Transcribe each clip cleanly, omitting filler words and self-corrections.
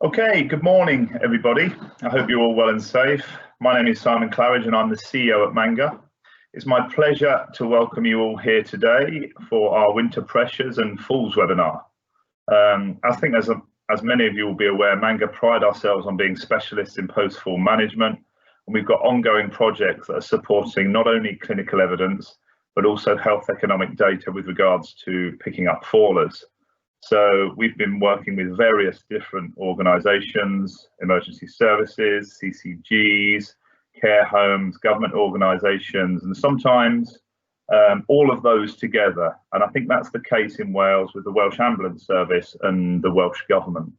Okay, good morning, everybody. I hope you're all well and safe. My name is Simon Claridge and I'm the CEO at Manga. It's my pleasure to welcome you all here today for our Winter Pressures and Falls webinar. I think as many of you will be aware, Manga pride ourselves on being specialists in post-fall management, and we've got ongoing projects that are supporting not only clinical evidence, but also health economic data with regards to picking up fallers. So we've been working with various different organisations, emergency services, CCGs, care homes, government organisations, and sometimes all of those together. And I think that's the case in Wales with the Welsh Ambulance Service and the Welsh Government.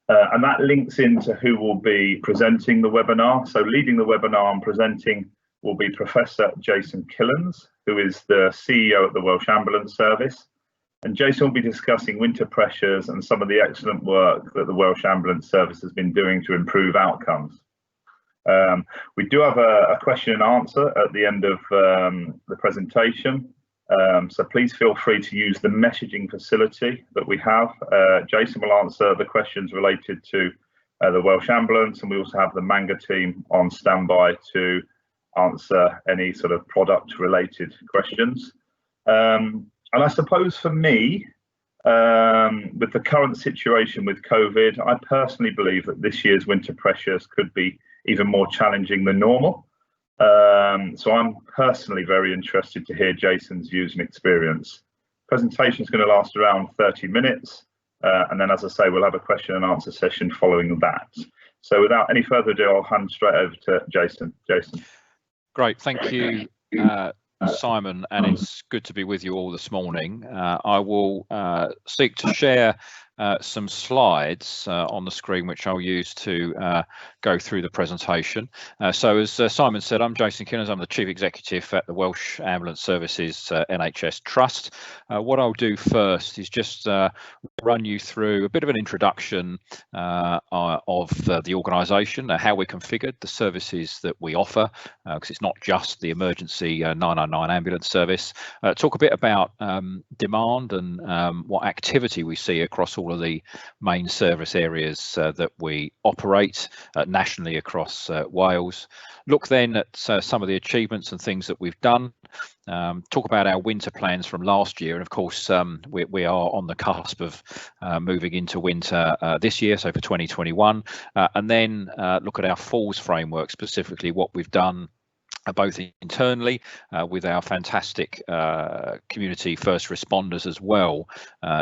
And that links into who will be presenting the webinar. So leading the webinar and presenting will be Professor Jason Killens, who is the CEO at the Welsh Ambulance Service. And Jason will be discussing winter pressures and some of the excellent work that the Welsh Ambulance Service has been doing to improve outcomes. We do have a question and answer at the end of the presentation. So please feel free to use the messaging facility that we have. Jason will answer the questions related to the Welsh Ambulance, and we also have the Manga team on standby to answer any sort of product related questions. And I suppose for me, with the current situation with COVID, I personally believe that this year's winter pressures could be even more challenging than normal. So I'm personally very interested to hear Jason's views and experience. Presentation is going to last around 30 minutes. And then, as I say, we'll have a question and answer session following that. So without any further ado, I'll hand straight over to Jason. Jason. Great, thank you. Simon, and it's good to be with you all this morning. I will seek to share some slides on the screen, which I'll use to go through the presentation. So as Simon said, I'm Jason Killens. I'm the Chief Executive at the Welsh Ambulance Services NHS Trust. What I'll do first is just run you through a bit of an introduction of the organisation, how we're configured, the services that we offer, because it's not just the emergency 999 ambulance service. Talk a bit about demand and what activity we see across all of the main service areas that we operate nationally across Wales. Look then at some of the achievements and things that we've done. Talk about our winter plans from last year, and of course we are on the cusp of moving into winter this year, so for 2021, and then look at our falls framework, specifically what we've done both internally with our fantastic community first responders as well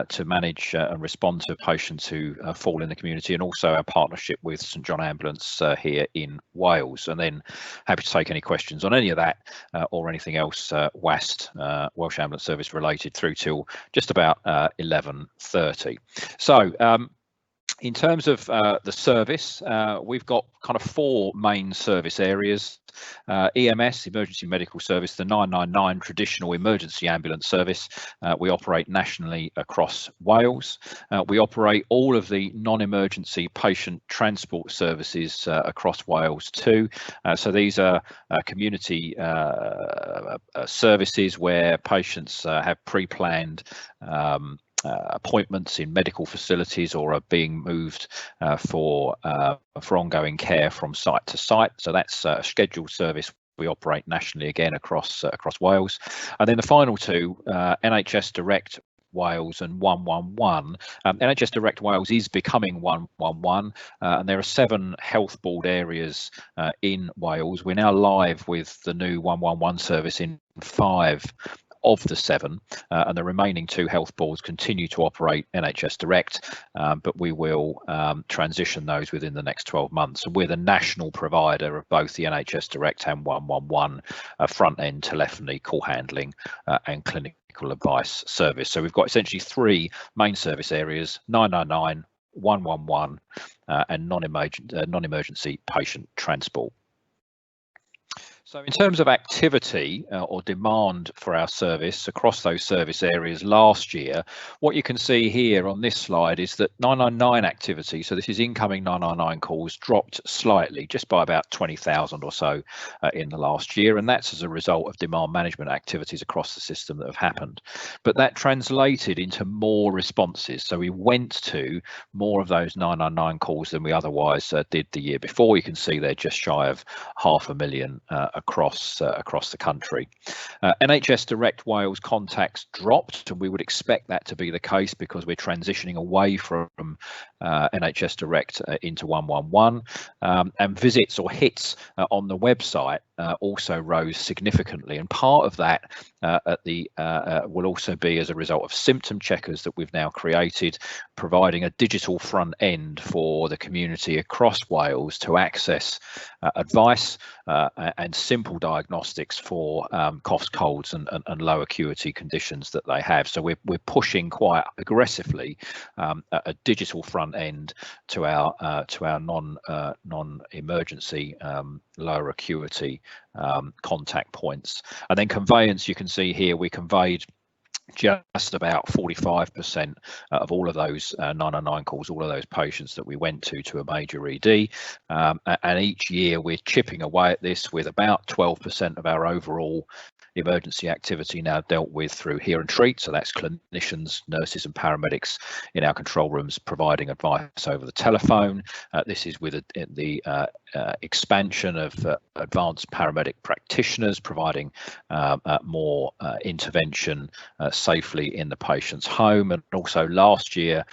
to manage and respond to patients who fall in the community, and also our partnership with St John Ambulance here in Wales. And then happy to take any questions on any of that or anything else WAST, Welsh Ambulance Service related, through till just about 11:30. So in terms of the service, we've got kind of four main service areas. EMS, Emergency Medical Service, the 999 traditional emergency ambulance service. We operate nationally across Wales. We operate all of the non-emergency patient transport services across Wales too. So these are community services where patients have pre-planned appointments in medical facilities or are being moved for ongoing care from site to site. So that's a scheduled service. We operate nationally again across Wales. And then the final two, NHS Direct Wales and 111. NHS Direct Wales is becoming 111, and there are 7 health board areas in Wales. We're now live with the new 111 service in 5 of the 7, and the remaining 2 health boards continue to operate NHS Direct, but we will transition those within the next 12 months. And we're the national provider of both the NHS Direct and 111 front-end telephony, call handling and clinical advice service. So we've got essentially 3 main service areas: 999, 111 and non-emergency patient transport. So in terms of activity or demand for our service across those service areas last year, what you can see here on this slide is that 999 activity, so this is incoming 999 calls, dropped slightly, just by about 20,000 or so in the last year, and that's as a result of demand management activities across the system that have happened. But that translated into more responses, so we went to more of those 999 calls than we otherwise did the year before. You can see they're just shy of 500,000 across the country. NHS Direct Wales contacts dropped, and we would expect that to be the case because we're transitioning away from NHS Direct into 111, and visits or hits on the website also rose significantly, and part of that will also be as a result of symptom checkers that we've now created, providing a digital front end for the community across Wales to access advice and simple diagnostics for coughs, colds and low acuity conditions that they have. So we're pushing quite aggressively a digital front end to our non-emergency lower acuity contact points. And then conveyance, you can see here we conveyed just about 45% of all of those 999 calls, all of those patients that we went to a major ED, and each year we're chipping away at this with about 12% of our overall emergency activity now dealt with through Hear and Treat. So that's clinicians, nurses and paramedics in our control rooms providing advice over the telephone. This is with the expansion of advanced paramedic practitioners providing more intervention safely in the patient's home. And also last year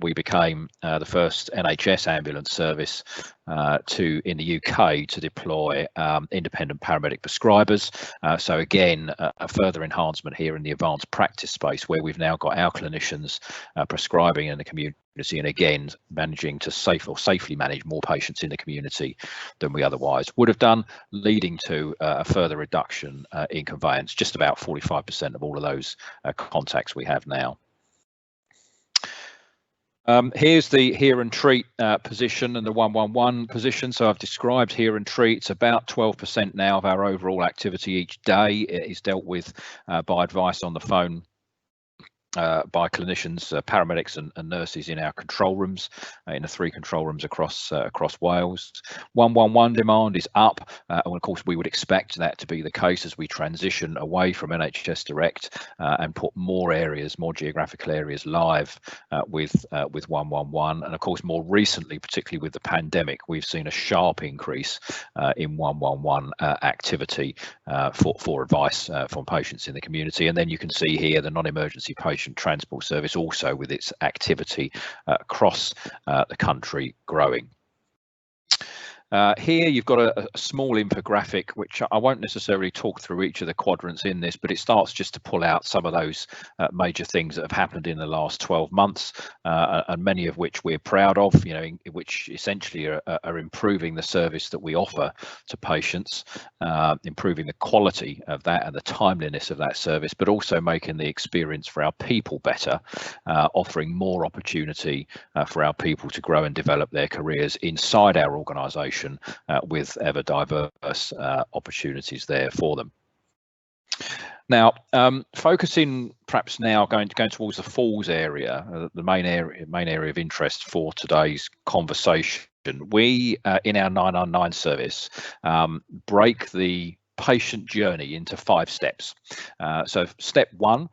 we became the first NHS ambulance service in the UK to deploy independent paramedic prescribers. So again, a further enhancement here in the advanced practice space, where we've now got our clinicians prescribing in the community, and again managing to safely manage more patients in the community than we otherwise would have done, leading to a further reduction in conveyance, just about 45% of all of those contacts we have now. Here's the Hear and Treat position and the 111 position. So I've described Hear and Treat. It's about 12% now of our overall activity each day. It is dealt with by advice on the phone by clinicians, paramedics and nurses in our control rooms, in the 3 control rooms across Wales. 111 demand is up, and of course we would expect that to be the case as we transition away from NHS Direct and put more geographical areas live with 111. And of course more recently, particularly with the pandemic, we've seen a sharp increase in 111 activity for advice from patients in the community. And then you can see here the non-emergency patient transport service also with its activity across the country growing. Here you've got a small infographic, which I won't necessarily talk through each of the quadrants in this, but it starts just to pull out some of those major things that have happened in the last 12 months, and many of which we're proud of, which essentially are improving the service that we offer to patients, improving the quality of that and the timeliness of that service, but also making the experience for our people better, offering more opportunity for our people to grow and develop their careers inside our organisation, with ever diverse opportunities there for them. Now, focusing perhaps now going towards the falls area, the main area of interest for today's conversation. We in our 999 service break the patient journey into 5 steps. So step 1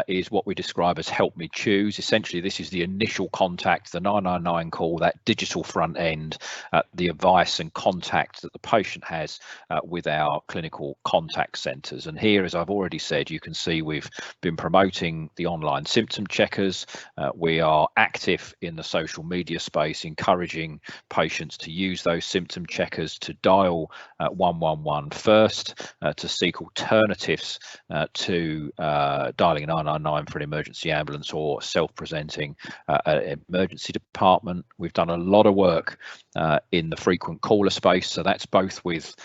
is what we describe as help me choose. Essentially, this is the initial contact, the 999 call, that digital front end, the advice and contact that the patient has with our clinical contact centres. And here, as I've already said, you can see we've been promoting the online symptom checkers. We are active in the social media space, encouraging patients to use those symptom checkers to dial 111 first, to seek alternatives to dialing 999 for an emergency ambulance or self-presenting an emergency department. We've done a lot of work in the frequent caller space, so that's both with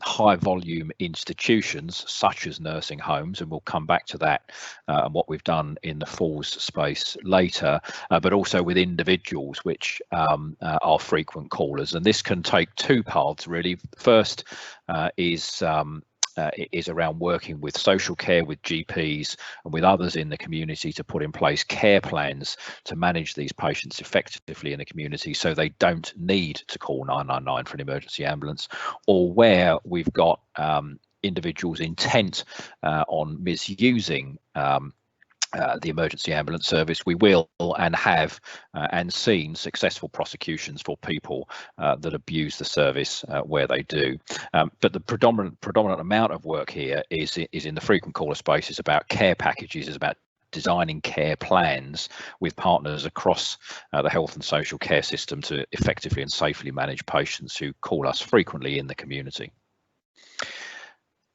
high volume institutions such as nursing homes, and we'll come back to that and what we've done in the falls space later, but also with individuals which are frequent callers. And this can take 2 paths really. First, is around working with social care, with GPs and with others in the community to put in place care plans to manage these patients effectively in the community so they don't need to call 999 for an emergency ambulance, or where we've got individuals intent on misusing the emergency ambulance service, we will and have and seen successful prosecutions for people that abuse the service where they do. But the predominant amount of work here is in the frequent caller space. Is about care packages, is about designing care plans with partners across the health and social care system to effectively and safely manage patients who call us frequently in the community.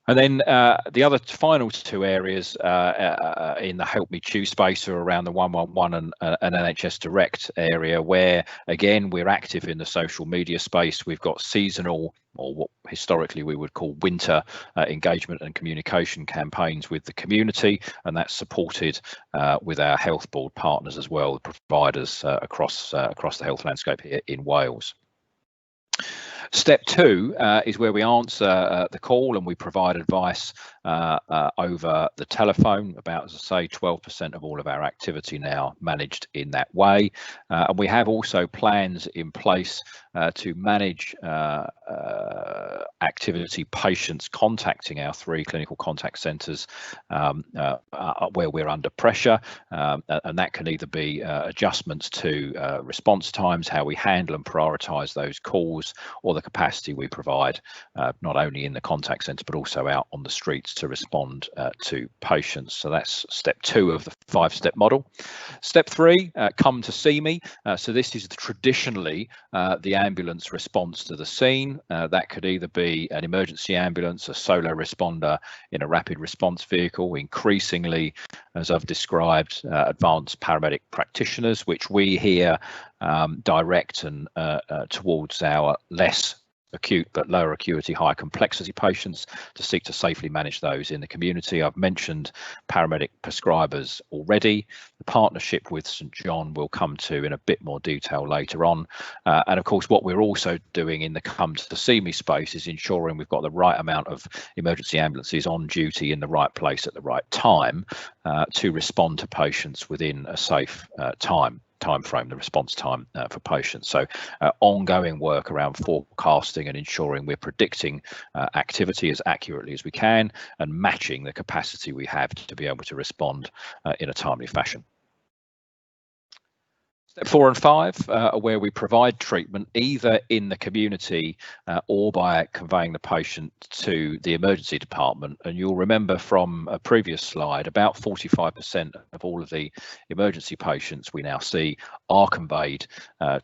And then the other final two areas in the Help Me Choose space are around the 111 and NHS Direct area, where again we're active in the social media space. We've got seasonal, or what historically we would call winter engagement and communication campaigns with the community, and that's supported with our health board partners as well, providers across the health landscape here in Wales. Step two is where we answer the call and we provide advice over the telephone. About, as I say, 12% of all of our activity now managed in that way. And we have also plans in place to manage activity patients contacting our 3 clinical contact centres where we're under pressure, and that can either be adjustments to response times, how we handle and prioritise those calls, or the capacity we provide not only in the contact centre but also out on the streets to respond to patients. So that's step 2 of the 5-step model. Step 3, come to see me. So this is traditionally the ambulance response to the scene. That could either be an emergency ambulance, a solo responder in a rapid response vehicle, increasingly, as I've described, advanced paramedic practitioners, which we here direct and towards our less acute but lower acuity, high complexity patients to seek to safely manage those in the community. I've mentioned paramedic prescribers already. The partnership with St John will come to in a bit more detail later on. And of course, what we're also doing in the come to see me space is ensuring we've got the right amount of emergency ambulances on duty in the right place at the right time to respond to patients within a safe time frame, the response time for patients. So ongoing work around forecasting and ensuring we're predicting activity as accurately as we can and matching the capacity we have to be able to respond in a timely fashion. Step 4 and 5 are where we provide treatment either in the community or by conveying the patient to the emergency department. And you'll remember from a previous slide, about 45% of all of the emergency patients we now see are conveyed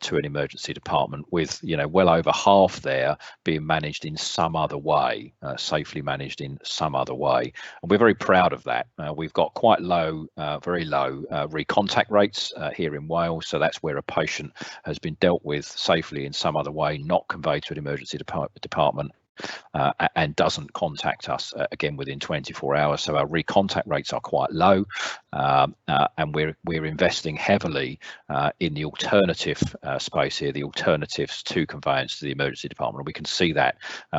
to an emergency department, with well over half there being managed in some other way, safely managed in some other way. And we're very proud of that. We've got quite low, very low recontact rates here in Wales. So that's where a patient has been dealt with safely in some other way, not conveyed to an emergency department, and doesn't contact us again within 24 hours. So our recontact rates are quite low, and we're investing heavily in the alternative space here, the alternatives to conveyance to the emergency department. And we can see that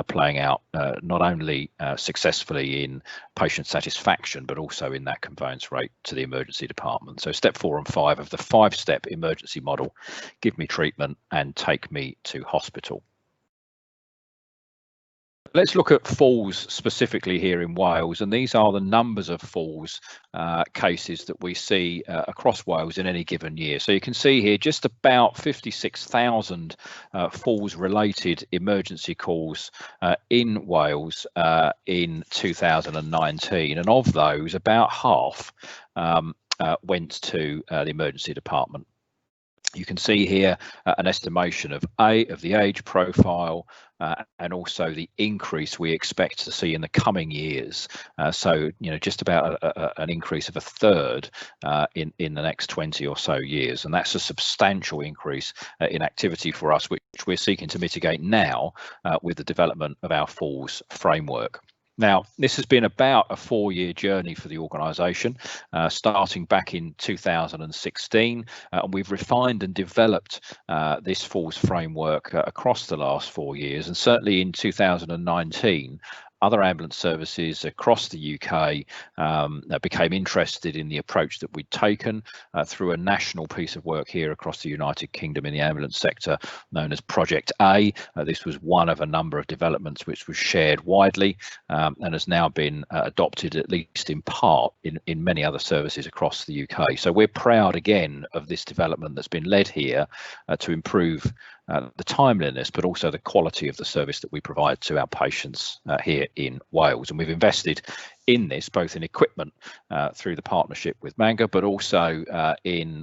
playing out not only successfully in patient satisfaction, but also in that conveyance rate to the emergency department. So step 4 and 5 of the 5-step emergency model: give me treatment and take me to hospital. Let's look at falls specifically here in Wales, and these are the numbers of falls cases that we see across Wales in any given year. So you can see here just about 56,000 falls related emergency calls in Wales in 2019, and of those about half went to the emergency department. You can see here an estimation of the age profile and also the increase we expect to see in the coming years. So just about an increase of a third in the next 20 or so years, and that's a substantial increase in activity for us, which we're seeking to mitigate now with the development of our falls framework. Now, this has been about a 4-year journey for the organisation, starting back in 2016, and we've refined and developed this falls framework across the last 4 years, and certainly in 2019. Other ambulance services across the UK became interested in the approach that we'd taken through a national piece of work here across the United Kingdom in the ambulance sector known as Project A. This was one of a number of developments which was shared widely and has now been adopted, at least in part, in many other services across the UK. So we're proud again of this development that's been led here to improve the timeliness, but also the quality of the service that we provide to our patients here in Wales. And we've invested in this, both in equipment through the partnership with Manga, but also in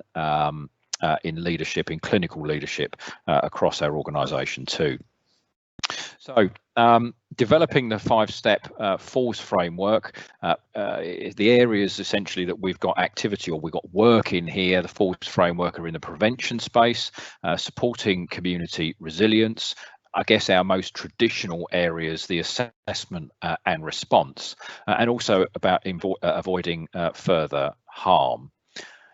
leadership, in clinical leadership across our organisation too. So developing the 5-step falls framework, the areas essentially that we've got activity or we've got work in here, the falls framework are in the prevention space, supporting community resilience. I guess our most traditional areas, the assessment and response, and also about avoiding further harm.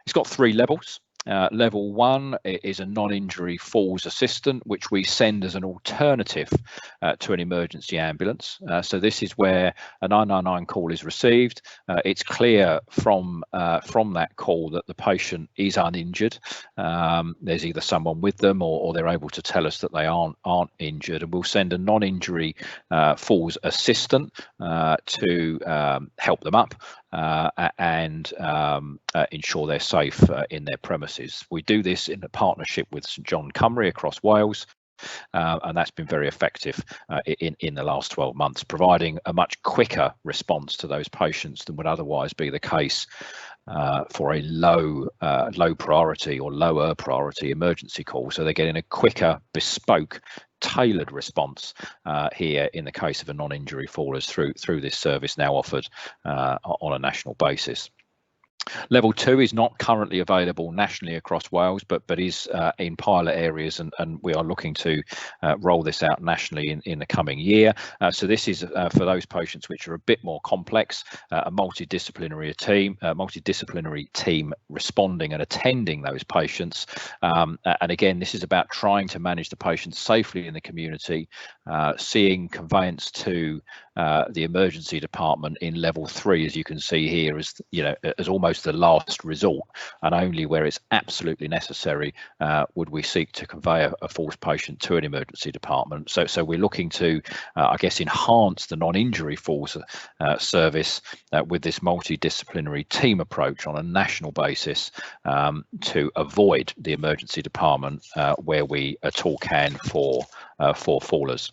It's got 3 levels. Level 1 is a non-injury falls assistant, which we send as an alternative to an emergency ambulance. So this is where a 999 call is received. It's clear from that call that the patient is uninjured. There's either someone with them or they're able to tell us that they aren't injured, and we'll send a non-injury falls assistant to help them up and ensure they're safe in their premises. We do this in a partnership with St John Cymru across Wales, and that's been very effective in the last 12 months, providing a much quicker response to those patients than would otherwise be the case for a low priority or lower priority emergency call. So they're getting a quicker, bespoke, tailored response here in the case of a non-injury fallers through this service now offered on a national basis. Level 2 is not currently available nationally across Wales, but is in pilot areas, and we are looking to roll this out nationally in the coming year. So this is for those patients which are a bit more complex, a multidisciplinary team responding and attending those patients. And again, this is about trying to manage the patients safely in the community, seeing conveyance to the emergency department in level 3, as you can see here, as almost the last resort, and only where it's absolutely necessary would we seek to convey a falls patient to an emergency department. So we're looking to, I guess, enhance the non-injury falls service with this multidisciplinary team approach on a national basis to avoid the emergency department where we at all can for fallers.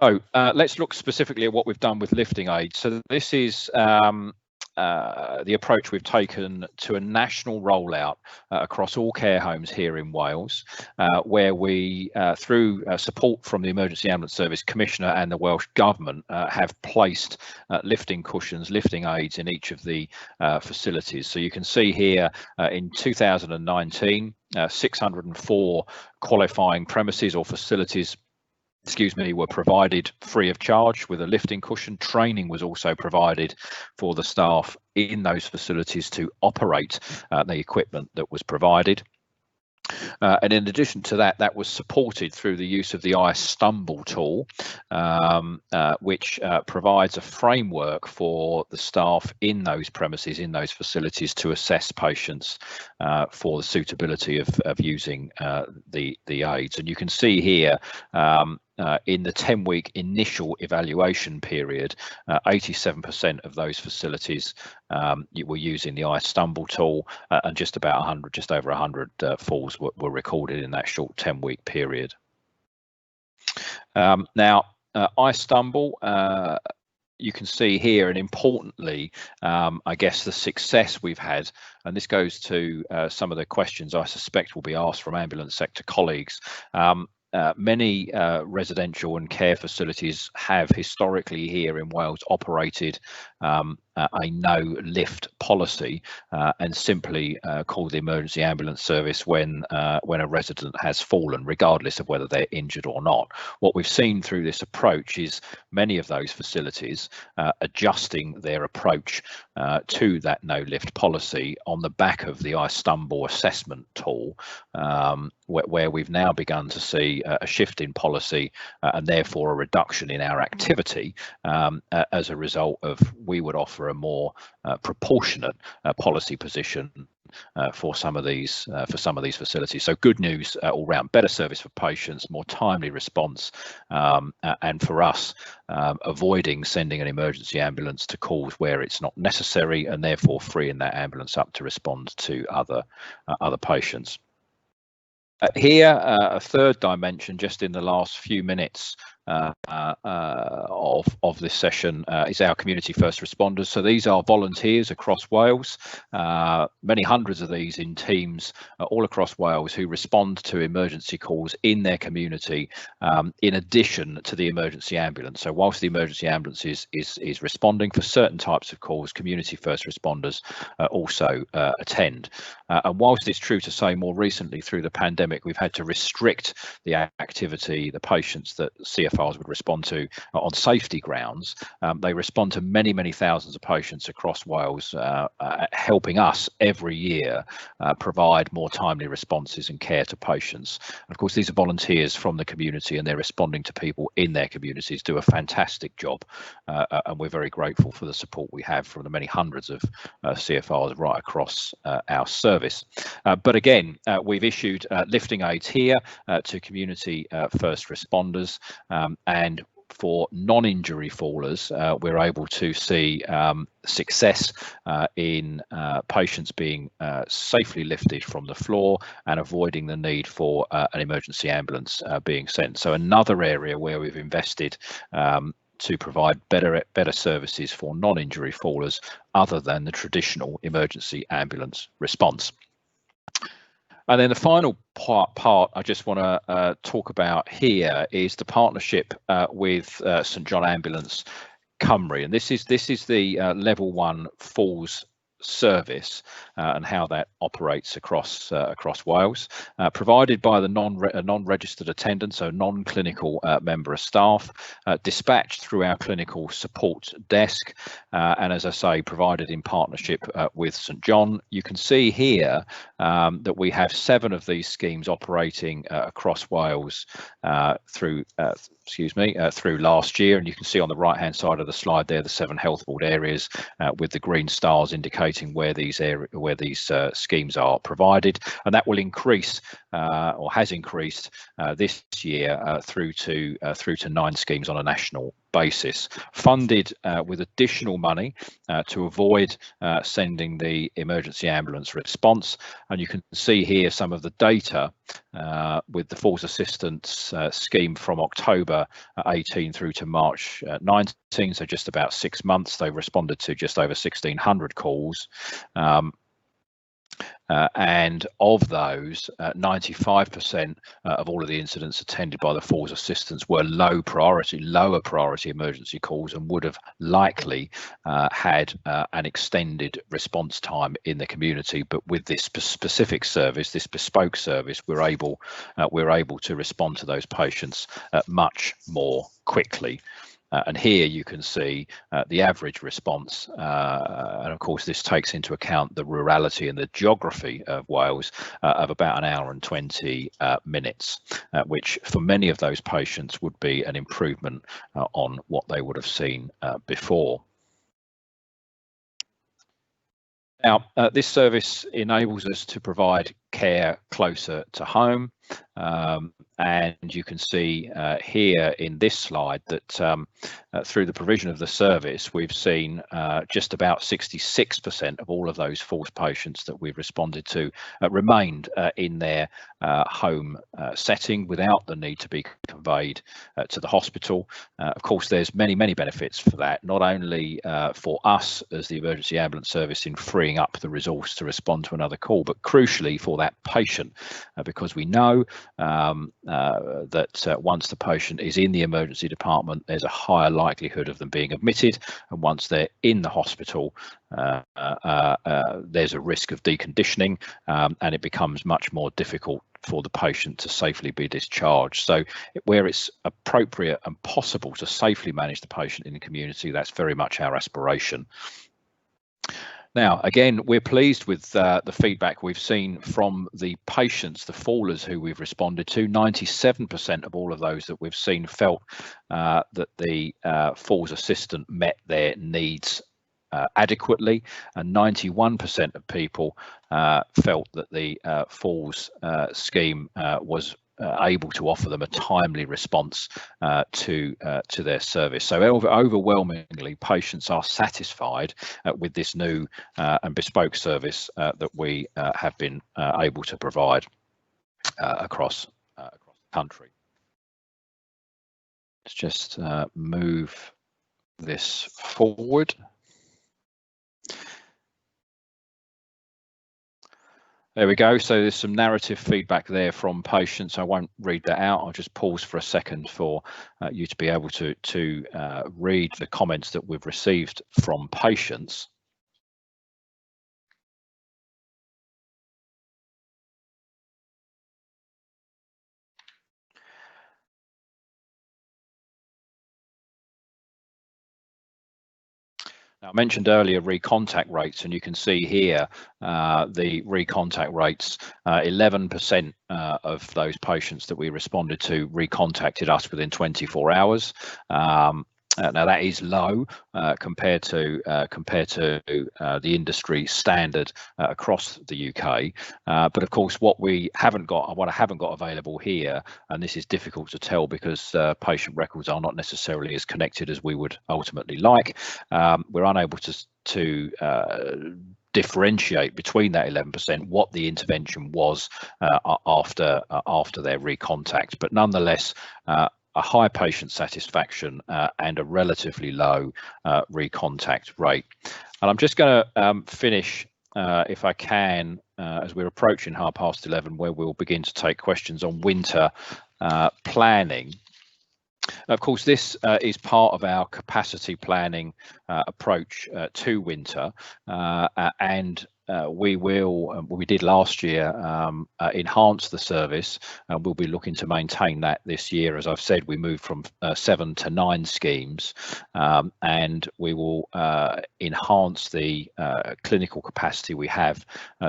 So let's look specifically at what we've done with lifting aids. So this is the approach we've taken to a national rollout across all care homes here in Wales, where we, through support from the Emergency Ambulance Service Commissioner and the Welsh Government, have placed lifting cushions, lifting aids in each of the facilities. So you can see here in 2019, 604 qualifying premises or facilities were provided free of charge with a lifting cushion. Training was also provided for the staff in those facilities to operate the equipment that was provided. And in addition to that, that was supported through the use of the iStumble tool, which provides a framework for the staff in those premises, in those facilities, to assess patients for the suitability of using the aids. And you can see here in the 10-week initial evaluation period, 87% of those facilities were using the iStumble tool, and just over 100 falls were recorded in that short 10-week period. Now, iStumble, you can see here, and importantly, I guess the success we've had, and this goes to some of the questions I suspect will be asked from ambulance sector colleagues. Many residential and care facilities have historically here in Wales operated a no lift policy and simply call the emergency ambulance service when a resident has fallen, regardless of whether they're injured or not. What we've seen through this approach is many of those facilities adjusting their approach to that no lift policy on the back of the iStumble assessment tool, where we've now begun to see a shift in policy and therefore a reduction in our activity as a result of we would offer a more proportionate policy position for some of these facilities. So good news all round: better service for patients, more timely response, and for us, avoiding sending an emergency ambulance to calls where it's not necessary, and therefore freeing that ambulance up to respond to other patients. Here, a third dimension, just in the last few minutes of this session, is our community first responders. So these are volunteers across Wales, many hundreds of these in teams all across Wales, who respond to emergency calls in their community in addition to the emergency ambulance. So whilst the emergency ambulance is responding for certain types of calls, community first responders also attend. And whilst it's true to say more recently through the pandemic we've had to restrict the activity, the patients that CFRs would respond to on safety grounds, they respond to many thousands of patients across Wales, helping us every year provide more timely responses and care to patients. And of course, these are volunteers from the community, and they're responding to people in their communities, do a fantastic job, and we're very grateful for the support we have from the many hundreds of CFRs right across our service. But again, we've issued lifting aids here to community first responders, and for non-injury fallers, we're able to see success in patients being safely lifted from the floor and avoiding the need for an emergency ambulance being sent. So another area where we've invested to provide better services for non-injury fallers other than the traditional emergency ambulance response. And then the final part I just want to talk about here is the partnership with St John Ambulance Cymru, and this is the level 1 falls service and how that operates across Wales, provided by the non-registered attendant, so non-clinical member of staff, dispatched through our clinical support desk, and as I say, provided in partnership with St John. You can see here that we have 7 of these schemes operating across Wales through last year, and you can see on the right hand side of the slide there the 7 health board areas with the green stars indicating where these schemes are provided, and that will increase or has increased this year through to 9 schemes on a national basis, funded with additional money to avoid sending the emergency ambulance response. And you can see here some of the data with the Falls Assistance scheme from October 18 through to March 19, so just about 6 months. They responded to just over 1,600 calls. And of those, 95% of all of the incidents attended by the Falls Assistance were lower priority emergency calls, and would have likely had an extended response time in the community. But with this specific service, this bespoke service, we're able to respond to those patients much more quickly. And here you can see the average response, and of course this takes into account the rurality and the geography of Wales, of about 1 hour and 20 minutes, which for many of those patients would be an improvement on what they would have seen before. Now, this service enables us to provide care closer to home, and you can see here in this slide that through the provision of the service, we've seen just about 66% of all of those falls patients that we've responded to remained in their home setting without the need to be conveyed to the hospital. Of course, there's many benefits for that, not only for us as the emergency ambulance service in freeing up the resource to respond to another call, but crucially for that patient, because we know that once the patient is in the emergency department, there's a higher likelihood of them being admitted, and once they're in the hospital, there's a risk of deconditioning, and it becomes much more difficult for the patient to safely be discharged. So where it's appropriate and possible to safely manage the patient in the community, that's very much our aspiration. Now, again, we're pleased with the feedback we've seen from the patients, the fallers who we've responded to. 97% of all of those that we've seen felt that the falls assistant met their needs adequately, and 91% of people felt that the falls scheme was able to offer them a timely response to their service. So overwhelmingly, patients are satisfied with this new and bespoke service that we have been able to provide across the country. Let's just move this forward. There we go. So there's some narrative feedback there from patients. I won't read that out. I'll just pause for a second for you to be able to read the comments that we've received from patients. Now, I mentioned earlier recontact rates, and you can see here the recontact rates. 11% of those patients that we responded to recontacted us within 24 hours. Now that is low compared to the industry standard across the UK, but of course what I haven't got available here, and this is difficult to tell because patient records are not necessarily as connected as we would ultimately like. We're unable to differentiate between that 11%, what the intervention was after their recontact, but nonetheless a high patient satisfaction and a relatively low recontact rate. And I'm just going to finish, if I can, as we're approaching 11:30, where we'll begin to take questions on winter planning. Of course, this is part of our capacity planning approach to winter, and we did last year enhance the service, and we'll be looking to maintain that this year. As I've said, we moved from 7 to 9 schemes, and we will enhance the clinical capacity we have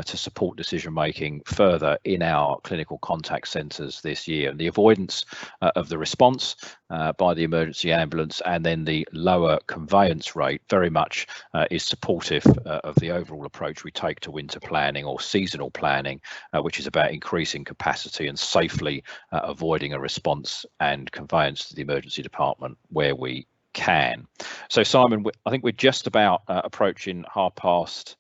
to support decision making further in our clinical contact centres this year. And the avoidance of the response by the emergency ambulance, and then the lower conveyance rate, very much is supportive of the overall approach we take to winter planning or seasonal planning, which is about increasing capacity and safely avoiding a response and conveyance to the emergency department where we can. So Simon, I think we're just about approaching 11:30,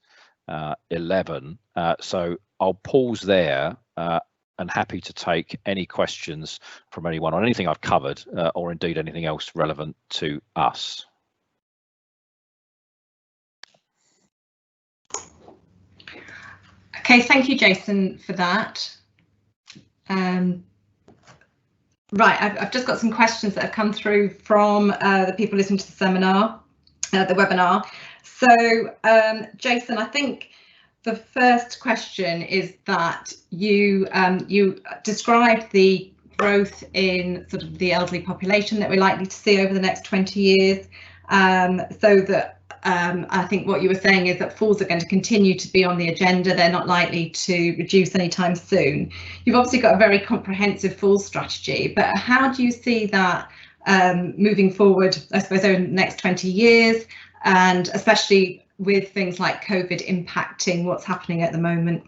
so I'll pause there and happy to take any questions from anyone on anything I've covered, or indeed anything else relevant to us. Okay, thank you, Jason, for that. Right, I've just got some questions that have come through from the people listening to the seminar, the webinar. So, Jason, I think the first question is that you described the growth in sort of the elderly population that we're likely to see over the next 20 years. So that I think what you were saying is that falls are going to continue to be on the agenda. They're not likely to reduce anytime soon. You've obviously got a very comprehensive falls strategy, but how do you see that moving forward, I suppose, over the next 20 years, and especially with things like COVID impacting what's happening at the moment?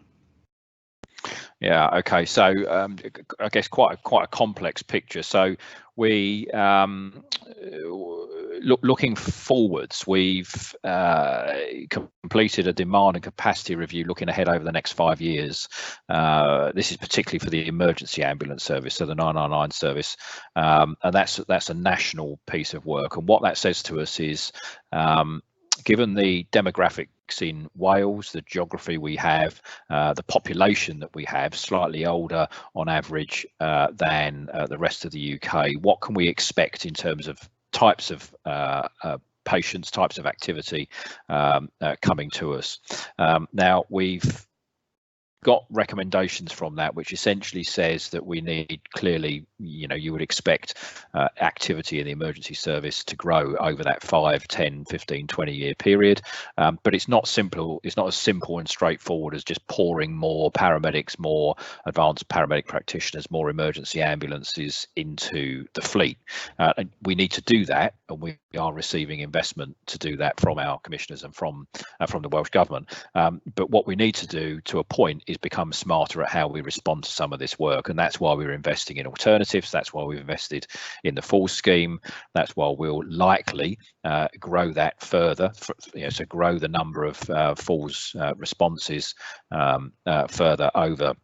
Yeah, okay, so I guess quite a complex picture. So we looking forwards, we've completed a demand and capacity review looking ahead over the next 5 years. This is particularly for the emergency ambulance service, so the 999 service, and that's a national piece of work. And what that says to us is, given the demographic demographics in Wales, the geography we have, the population that we have, slightly older on average than the rest of the UK. What can we expect in terms of types of patients, types of activity coming to us? Now, we've got recommendations from that, which essentially says that we need, clearly, you would expect activity in the emergency service to grow over that 5, 10, 15, 20-year period. But it's not simple. It's not as simple and straightforward as just pouring more paramedics, more advanced paramedic practitioners, more emergency ambulances into the fleet. And we need to do that, and we are receiving investment to do that from our commissioners and from the Welsh Government. But what we need to do, to a point, is become smarter at how we respond to some of this work, and that's why we're investing in alternatives. That's why we've invested in the Falls scheme. That's why we'll likely grow that further, so grow the number of Falls responses further over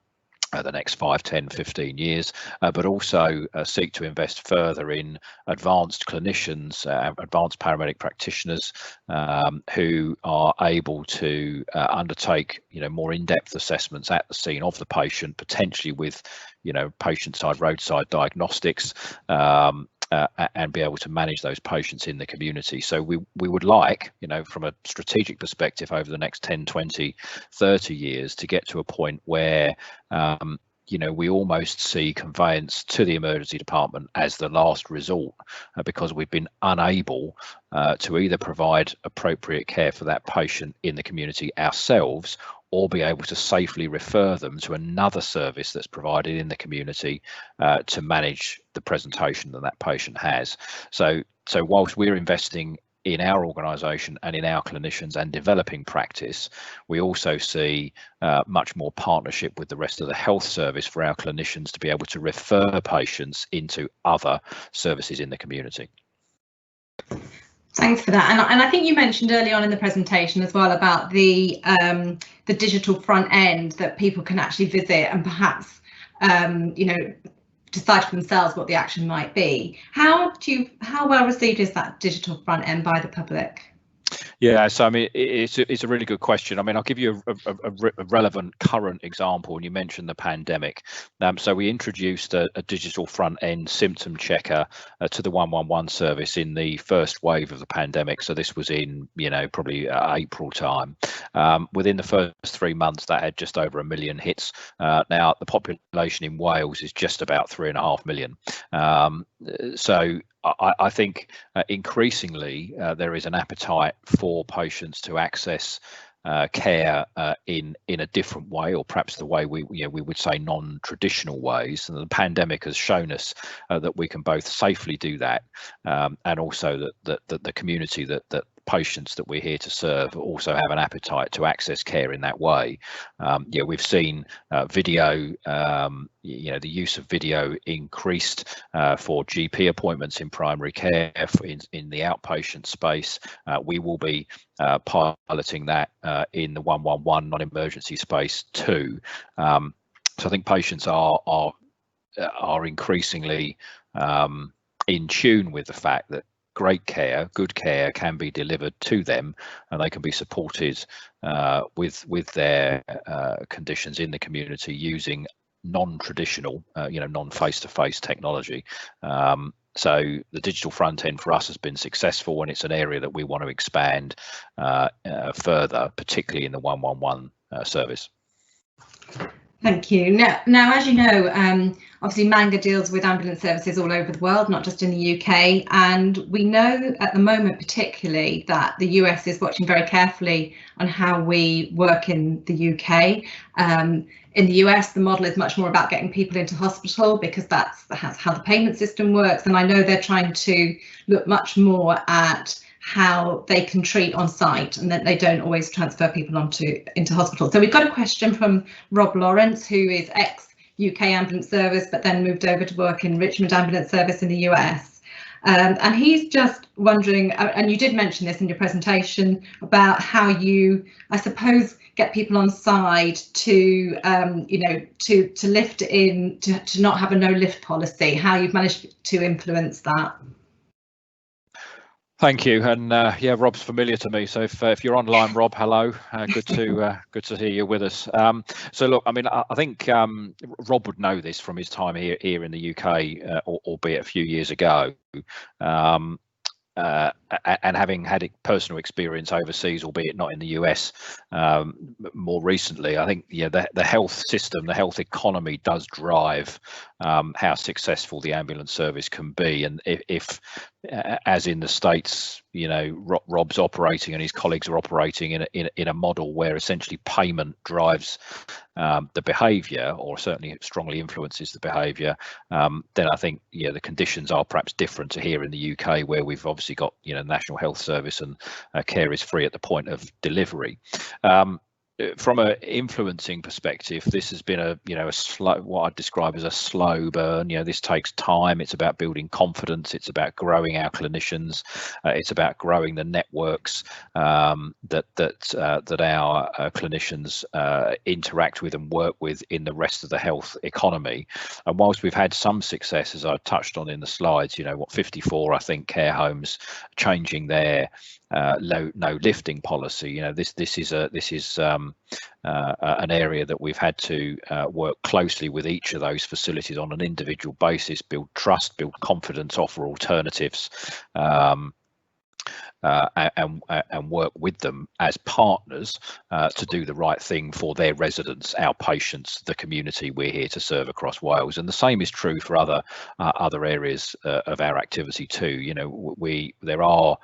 the next 5, 10, 15 years, but also seek to invest further in advanced clinicians, advanced paramedic practitioners who are able to undertake more in-depth assessments at the scene of the patient, potentially with patient-side roadside diagnostics, and be able to manage those patients in the community. So we would like, from a strategic perspective, over the next 10, 20, 30 years, to get to a point where we almost see conveyance to the emergency department as the last resort, because we've been unable to either provide appropriate care for that patient in the community ourselves, or be able to safely refer them to another service that's provided in the community to manage the presentation that that patient has. So whilst we're investing in our organisation and in our clinicians and developing practice, we also see much more partnership with the rest of the health service for our clinicians to be able to refer patients into other services in the community. Thanks for that. And I think you mentioned early on in the presentation as well about the digital front end that people can actually visit and perhaps decide for themselves what the action might be. How well received is that digital front end by the public? Yeah, so I mean, it's a really good question. I mean, I'll give you a relevant current example, and you mentioned the pandemic. So we introduced a digital front end symptom checker to the 111 service in the first wave of the pandemic. So this was in probably April time. Within the first 3 months, that had just over 1 million hits. Now the population in Wales is just about 3.5 million. So I think increasingly there is an appetite for patients to access care in a different way, or perhaps the way we would say non-traditional ways. And the pandemic has shown us that we can both safely do that, and also that the community, that patients that we're here to serve, also have an appetite to access care in that way. We've seen video, the use of video increased for GP appointments in primary care, in the outpatient space. We will be piloting that in the 111 non-emergency space too. So I think patients are increasingly in tune with the fact that great care, good care, can be delivered to them, and they can be supported with their conditions in the community using non-traditional, non-face-to-face technology. So the digital front end for us has been successful, and it's an area that we want to expand further, particularly in the 111 service. Thank you. Now, as you know, obviously Manga deals with ambulance services all over the world, not just in the UK. And we know at the moment, particularly, that the US is watching very carefully on how we work in the UK. In the US, the model is much more about getting people into hospital, because that's how the payment system works. And I know they're trying to look much more at how they can treat on site, and that they don't always transfer people into hospital. So we've got a question from Rob Lawrence, who is ex-UK ambulance service, but then moved over to work in Richmond Ambulance Service in the US. And he's just wondering, and you did mention this in your presentation, about how you, I suppose, get people on side to lift in, to not have a no lift policy, how you've managed to influence that. Thank you, and yeah, Rob's familiar to me. So if you're online, Rob, hello. Good to hear you with us. So look, I mean, I think Rob would know this from his time here in the UK, albeit a few years ago. And having had personal experience overseas, albeit not in the US, more recently, I think the health system, the health economy does drive how successful the ambulance service can be. And if as in the States, Rob's operating and his colleagues are operating in a model where essentially payment drives the behaviour, or certainly strongly influences the behaviour, then I think the conditions are perhaps different to here in the UK, where we've obviously got National Health Service and care is free at the point of delivery. From an influencing perspective, this has been a slow, what I'd describe as a slow burn. This takes time. It's about building confidence. It's about growing our clinicians. It's about growing the networks that our clinicians interact with and work with in the rest of the health economy. And whilst we've had some success, as I touched on in the slides, 54 I think care homes changing their no lifting policy. This is an area that we've had to work closely with each of those facilities on an individual basis, build trust, build confidence, offer alternatives, and work with them as partners to do the right thing for their residents, our patients, the community we're here to serve across Wales. And the same is true for other areas of our activity too. There are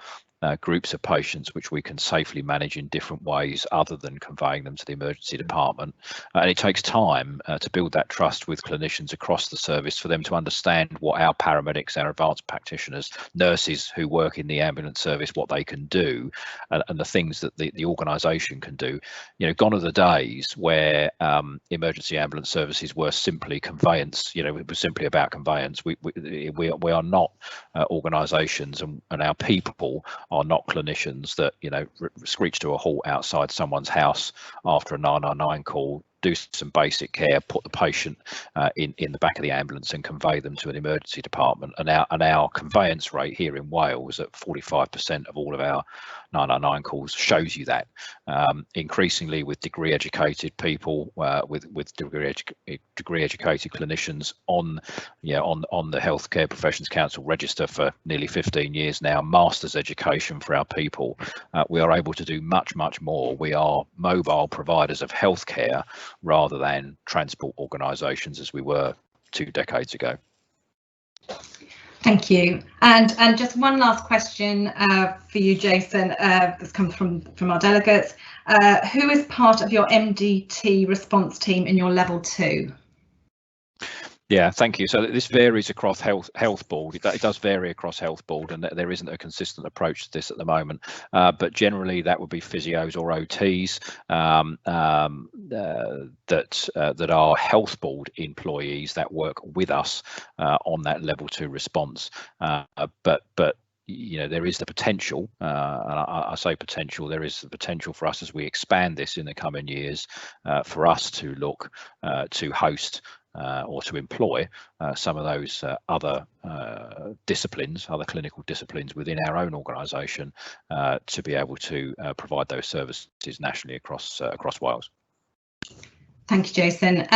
groups of patients which we can safely manage in different ways other than conveying them to the emergency department, and it takes time to build that trust with clinicians across the service for them to understand what our paramedics, our advanced practitioners, nurses who work in the ambulance service, what they can do, and the things that the organisation can do. Gone are the days where emergency ambulance services were simply conveyance. It was simply about conveyance. We are not organisations, and our people are not clinicians that screech to a halt outside someone's house after a 999 call, do some basic care, put the patient in the back of the ambulance and convey them to an emergency department. And our conveyance rate here in Wales at 45% of all of our 999 calls shows you that. Increasingly with degree educated people, with degree educated clinicians on the Healthcare Professions Council register for nearly 15 years now, master's education for our people, we are able to do much more. We are mobile providers of healthcare rather than transport organisations as we were 2 decades ago. Thank you. And just one last question for you, Jason, that's come from our delegates. Who is part of your MDT response team in your level 2? Yeah, thank you. So this varies across health board. It does vary across health board, and there isn't a consistent approach to this at the moment. But generally, that would be physios or OTs that are health board employees that work with us on that level 2 response. But there is the potential, and I say potential, there is the potential for us as we expand this in the coming years for us to look to host or to employ some of those other disciplines, other clinical disciplines within our own organisation to be able to provide those services nationally across Wales. Thank you, Jason.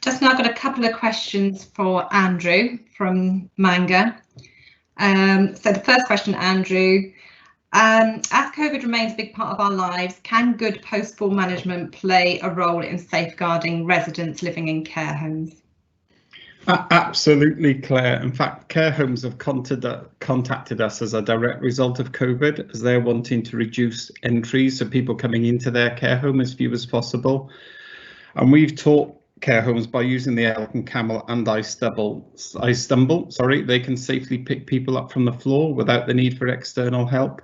Just now I've got a couple of questions for Andrew from Manga. So the first question, Andrew, as COVID remains a big part of our lives, can good post-fall management play a role in safeguarding residents living in care homes? Absolutely, Claire. In fact, care homes have contacted us as a direct result of COVID, as they're wanting to reduce entries, so people coming into their care home as few as possible. And we've taught care homes by using the Elk and Camel and I Stumble, they can safely pick people up from the floor without the need for external help.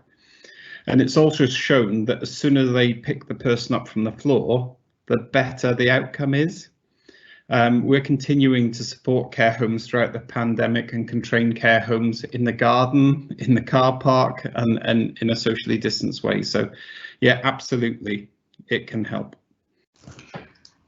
And it's also shown that as soon as they pick the person up from the floor, the better the outcome is. We're continuing to support care homes throughout the pandemic and can train care homes in the garden, in the car park, and in a socially distanced way. So yeah, absolutely, it can help.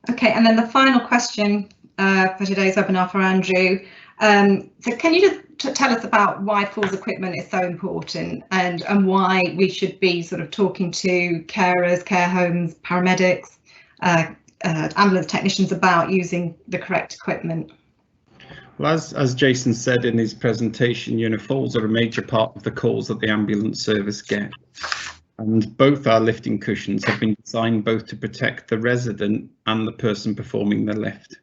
Okay, and then the final question for today's webinar for Andrew. So can you just tell us about why falls equipment is so important, and why we should be sort of talking to carers, care homes, paramedics, ambulance technicians about using the correct equipment. Well, as Jason said in his presentation, you know, falls are a major part of the calls that the ambulance service get. And both our lifting cushions have been designed both to protect the resident and the person performing the lift.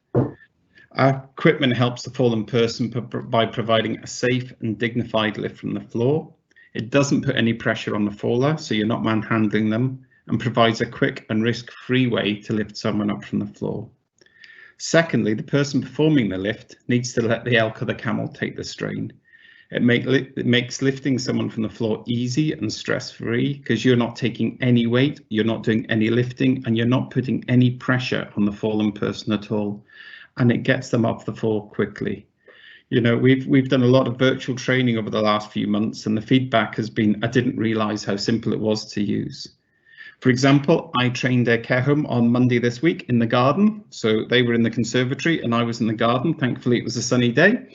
Our equipment helps the fallen person by providing a safe and dignified lift from the floor. It doesn't put any pressure on the faller, so you're not manhandling them, and provides a quick and risk-free way to lift someone up from the floor. Secondly, the person performing the lift needs to let the elk or the camel take the strain. It makes lifting someone from the floor easy and stress-free, because you're not taking any weight, you're not doing any lifting, and you're not putting any pressure on the fallen person at all. And it gets them up the floor quickly. You know, we've done a lot of virtual training over the last few months, and the feedback has been, I didn't realise how simple it was to use. For example, I trained a care home on Monday this week in the garden. So they were in the conservatory and I was in the garden. Thankfully, it was a sunny day.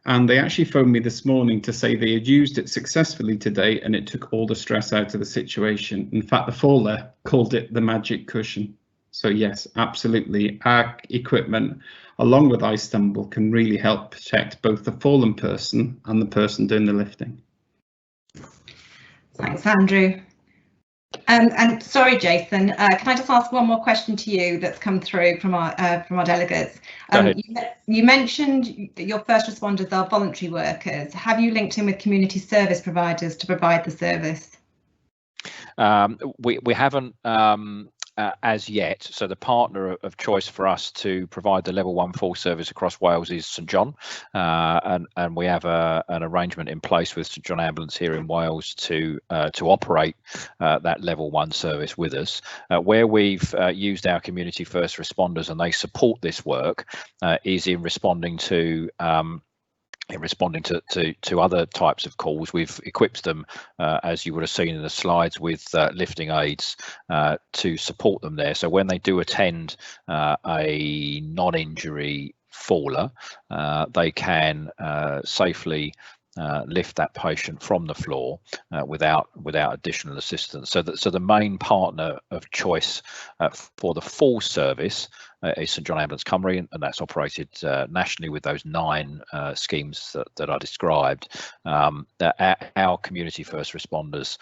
And they actually phoned me this morning to say they had used it successfully today and it took all the stress out of the situation. In fact, the faller called it the magic cushion. So yes, absolutely. Our equipment, along with iStumble, can really help protect both the fallen person and the person doing the lifting. Thanks, Andrew. And sorry, Jason, can I just ask one more question to you that's come through from our delegates? You mentioned that your first responders are voluntary workers. Have you linked in with community service providers to provide the service? We haven't as yet. So the partner of choice for us to provide the level 1 full service across Wales is St John, and we have an arrangement in place with St John Ambulance here in Wales to operate that level 1 service with us. Where we've used our community first responders and they support this work is in responding to other types of calls. We've equipped them, as you would have seen in the slides, with lifting aids to support them there. So when they do attend a non-injury faller, they can safely lift that patient from the floor without additional assistance. So the main partner of choice for the full service is St John Ambulance Cymru, and that's operated nationally with those 9 schemes that I described. Our community first responders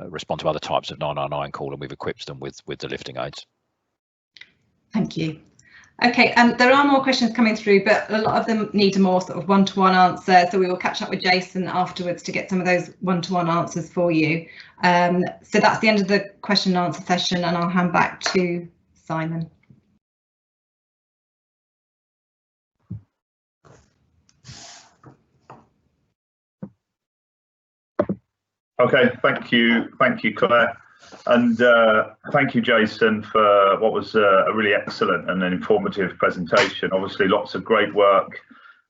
respond to other types of 999 call, and we've equipped them with the lifting aids. Thank you. Okay, there are more questions coming through, but a lot of them need a more sort of one-to-one answer. So we will catch up with Jason afterwards to get some of those one-to-one answers for you. So that's the end of the question and answer session, and I'll hand back to Simon. Okay, thank you, Claire. And thank you, Jason, for what was a really excellent and an informative presentation. Obviously, lots of great work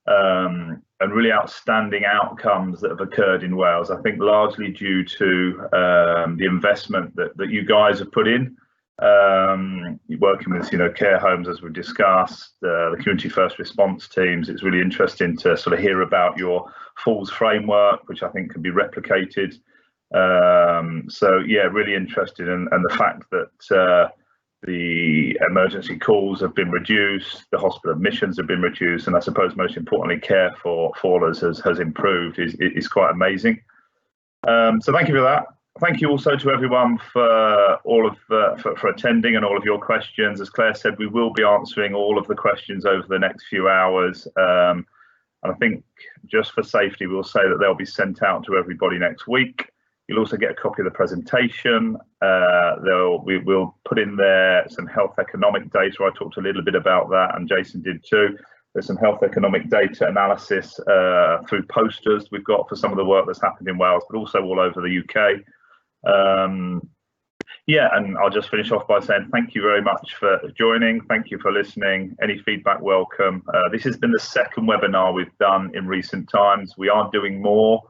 and really outstanding outcomes that have occurred in Wales. I think largely due to the investment that you guys have put in, working with care homes, as we've discussed, the community first response teams. It's really interesting to sort of hear about your falls framework, which I think can be replicated. So yeah, really interested, and the fact that the emergency calls have been reduced, the hospital admissions have been reduced, and I suppose most importantly, care for fallers has improved is quite amazing. So thank you for that. Thank you also to everyone for all of for attending and all of your questions. As Claire said, we will be answering all of the questions over the next few hours. And I think just for safety, we'll say that they'll be sent out to everybody next week. You'll also get a copy of the presentation. We'll put in there some health economic data. I talked a little bit about that, and Jason did too. There's some health economic data analysis through posters we've got for some of the work that's happened in Wales, but also all over the UK. Yeah, and I'll just finish off by saying thank you very much for joining. Thank you for listening. Any feedback, welcome. This has been the second webinar we've done in recent times. We are doing more.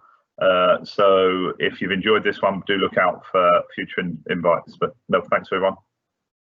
So if you've enjoyed this one, do look out for future invites. But no, thanks everyone.